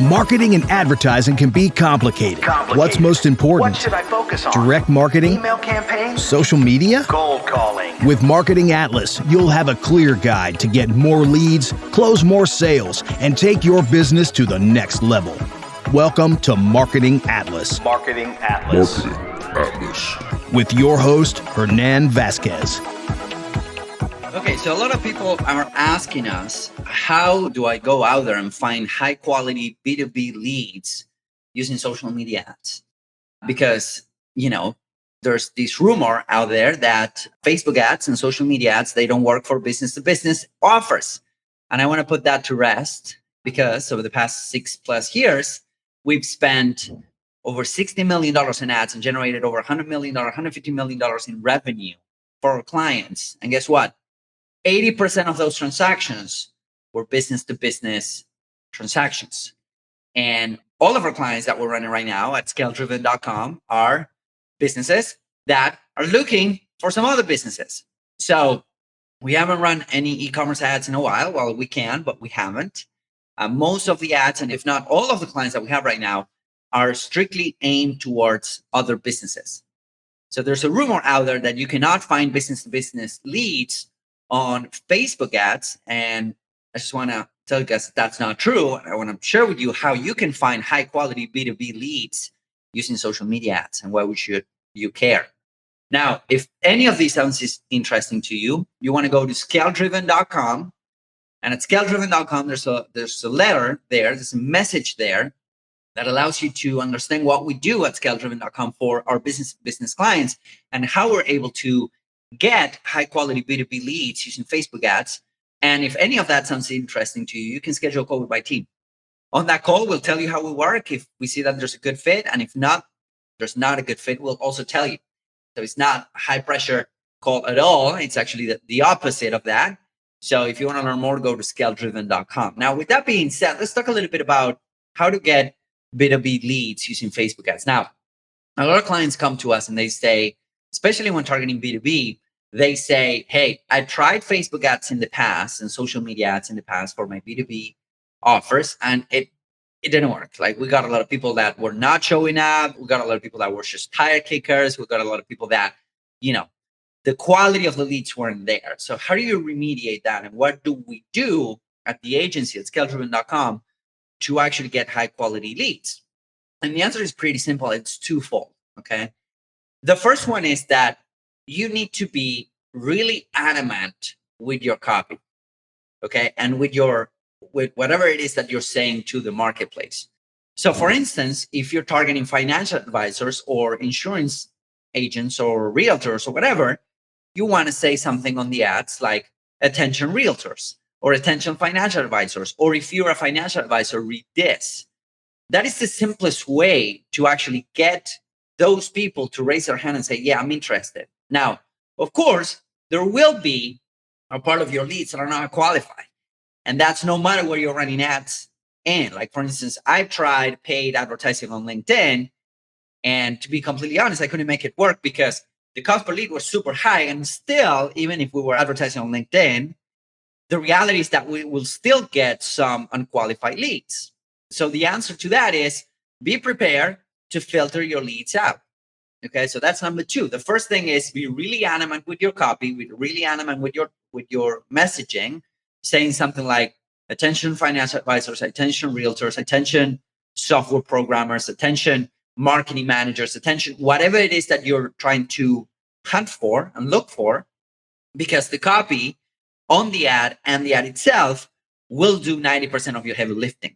Marketing and advertising can be complicated. What's most important? What should I focus on? Direct marketing? Email campaigns? Social media? Cold calling? With Marketing Atlas, you'll have a clear guide to get more leads, close more sales, and take your business to the next level. Welcome to Marketing Atlas. Marketing Atlas. With your host, Hernan Vasquez. Okay, so a lot of people are asking us, how do I go out there and find high quality B2B leads using social media ads? Because, there's this rumor out there that Facebook ads and social media ads, they don't work for business to business offers. And I want to put that to rest because over the past 6+ years, we've spent over $60 million in ads and generated over $100 million, $150 million in revenue for our clients. And guess what? 80% of those transactions were business-to-business transactions. And all of our clients that we're running right now at scaledriven.com are businesses that are looking for some other businesses. So we haven't run any e-commerce ads in a while. Well, we can, but we haven't. Most of the ads, and if not all of the clients that we have right now, are strictly aimed towards other businesses. So there's a rumor out there that you cannot find business-to-business leads on Facebook ads. And I just want to tell you guys that's not true. I want to share with you how you can find high quality B2B leads using social media ads and why should you care. Now, if any of these sounds interesting to you, you want to go to scaledriven.com. And at scaledriven.com, there's a letter there, there's a message there that allows you to understand what we do at scaledriven.com for our business clients and how we're able to get high quality B2B leads using Facebook ads. And if any of that sounds interesting to you, you can schedule a call with my team. On that call, we'll tell you how we work. If we see that there's a good fit, and if not, there's not a good fit, we'll also tell you. So it's not a high pressure call at all. It's actually the opposite of that. So if you want to learn more, go to scaledriven.com. Now, with that being said, let's talk a little bit about how to get B2B leads using Facebook ads. Now, a lot of clients come to us and they say, especially when targeting B2B, they say, hey, I tried Facebook ads in the past and social media ads in the past for my B2B offers, and it didn't work. Like, we got a lot of people that were not showing up. We got a lot of people that were just tire kickers. We got a lot of people that, the quality of the leads weren't there. So how do you remediate that? And what do we do at the agency at scaledriven.com to actually get high quality leads? And the answer is pretty simple. It's twofold, okay? The first one is that you need to be really adamant with your copy, okay? And with whatever it is that you're saying to the marketplace. So for instance, if you're targeting financial advisors or insurance agents or realtors or whatever, you want to say something on the ads like attention realtors or attention financial advisors, or if you're a financial advisor, read this. That is the simplest way to actually get those people to raise their hand and say, yeah, I'm interested. Now, of course, there will be a part of your leads that are not qualified. And that's no matter where you're running ads in. Like, for instance, I've tried paid advertising on LinkedIn. And to be completely honest, I couldn't make it work because the cost per lead was super high. And still, even if we were advertising on LinkedIn, the reality is that we will still get some unqualified leads. So the answer to that is be prepared to filter your leads out. Okay, so that's number two. The first thing is be really adamant with your copy, be really adamant with your messaging, saying something like attention financial advisors, attention realtors, attention software programmers, attention marketing managers, attention, whatever it is that you're trying to hunt for and look for, because the copy on the ad and the ad itself will do 90% of your heavy lifting.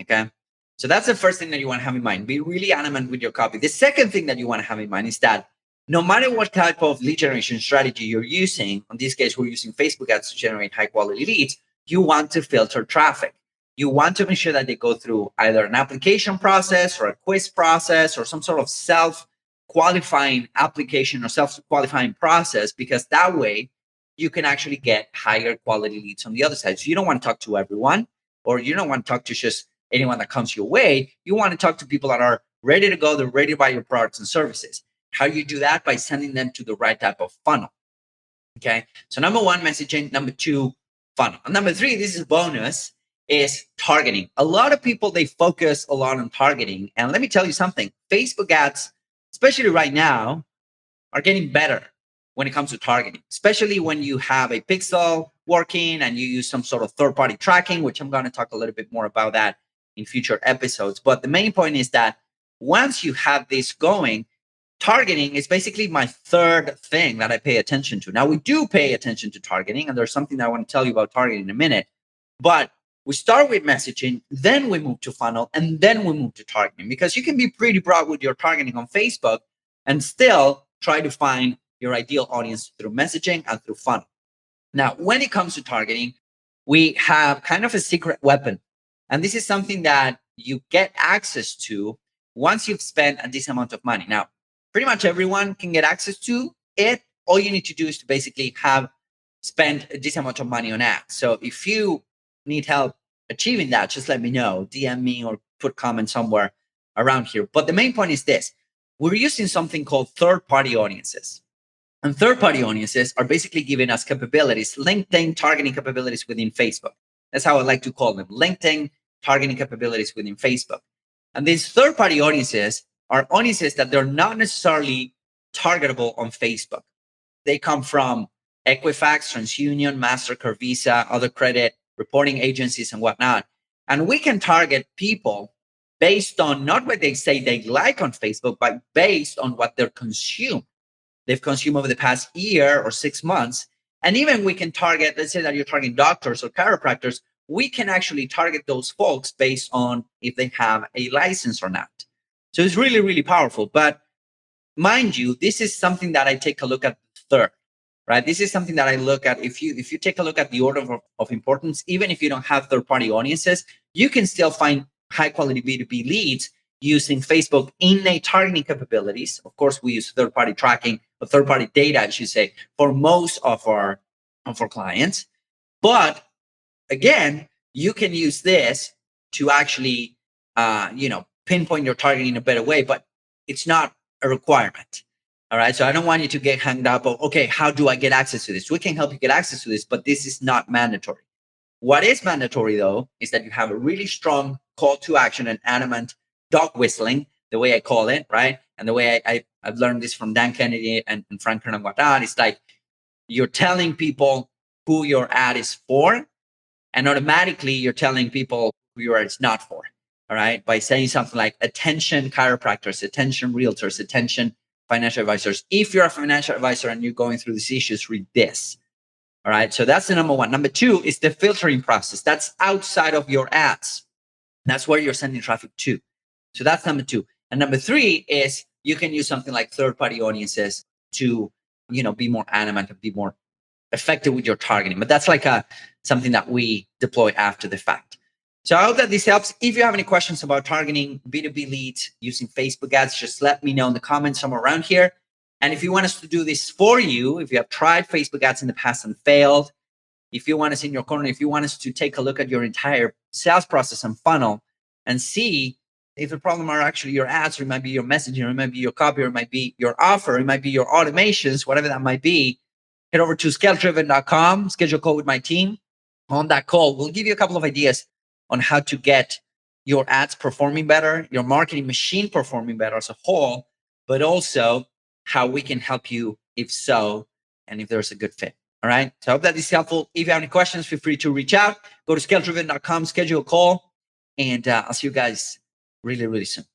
Okay. So that's the first thing that you want to have in mind. Be really adamant with your copy. The second thing that you want to have in mind is that no matter what type of lead generation strategy you're using, in this case, we're using Facebook ads to generate high quality leads, you want to filter traffic. You want to make sure that they go through either an application process or a quiz process or some sort of self-qualifying application or self-qualifying process, because that way you can actually get higher quality leads on the other side. So you don't want to talk to everyone, or you don't want to talk to just anyone that comes your way. You want to talk to people that are ready to go. They're ready to buy your products and services. How do you do that? By sending them to the right type of funnel. Okay. So number one, messaging. Number two, funnel. And number three, this is bonus, is targeting. A lot of people, they focus a lot on targeting. And let me tell you something, Facebook ads, especially right now, are getting better when it comes to targeting, especially when you have a pixel working and you use some sort of third-party tracking, which I'm going to talk a little bit more about that in future episodes. But the main point is that once you have this going, targeting is basically my third thing that I pay attention to. Now, we do pay attention to targeting, and there's something that I want to tell you about targeting in a minute. But we start with messaging, then we move to funnel, and then we move to targeting, because you can be pretty broad with your targeting on Facebook and still try to find your ideal audience through messaging and through funnel. Now, when it comes to targeting, we have kind of a secret weapon. And this is something that you get access to once you've spent a decent amount of money. Now, pretty much everyone can get access to it. All you need to do is to basically have spent a decent amount of money on ads. So if you need help achieving that, just let me know, DM me or put comments somewhere around here. But the main point is this: we're using something called third-party audiences. And third-party audiences are basically giving us capabilities, LinkedIn targeting capabilities within Facebook. That's how I like to call them, LinkedIn targeting capabilities within Facebook. And these third-party audiences are audiences that they're not necessarily targetable on Facebook. They come from Equifax, TransUnion, MasterCard, Visa, other credit reporting agencies and whatnot. And we can target people based on not what they say they like on Facebook, but based on what they've consumed over the past year or 6 months. And even we can target, let's say that you're targeting doctors or chiropractors, we can actually target those folks based on if they have a license or not. So it's really, really powerful. But mind you, this is something that I take a look at third, right? This is something that I look at. If you take a look at the order of importance, even if you don't have third-party audiences, you can still find high-quality B2B leads using Facebook innate targeting capabilities. Of course, we use third-party tracking, or third-party data, I should say, for most of our clients. But again, you can use this to actually, pinpoint your targeting in a better way, but it's not a requirement. All right. So I don't want you to get hung up of, okay, how do I get access to this? We can help you get access to this, but this is not mandatory. What is mandatory, though, is that you have a really strong call to action and adamant dog whistling, the way I call it, right? And the way I've learned this from Dan Kennedy and Frank Kernagwatad, it's like you're telling people who your ad is for, and automatically you're telling people who your ad is not for. All right. By saying something like, attention chiropractors, attention realtors, attention financial advisors. If you're a financial advisor and you're going through these issues, read this. All right. So that's the number one. Number two is the filtering process. That's outside of your ads. That's where you're sending traffic to. So that's number two. And number three is you can use something like third-party audiences to, be more animate and be more effective with your targeting. But that's like something that we deploy after the fact. So I hope that this helps. If you have any questions about targeting B2B leads using Facebook ads, just let me know in the comments somewhere around here. And if you want us to do this for you, if you have tried Facebook ads in the past and failed, if you want us in your corner, if you want us to take a look at your entire sales process and funnel and see if the problem are actually your ads, or it might be your messaging, or it might be your copy, or it might be your offer, it might be your automations, whatever that might be, head over to scaleDriven.com, schedule a call with my team. On that call, we'll give you a couple of ideas on how to get your ads performing better, your marketing machine performing better as a whole, but also how we can help you if so, and if there's a good fit. All right. So I hope that is helpful. If you have any questions, feel free to reach out. Go to scaleDriven.com, schedule a call, and I'll see you guys really, really soon.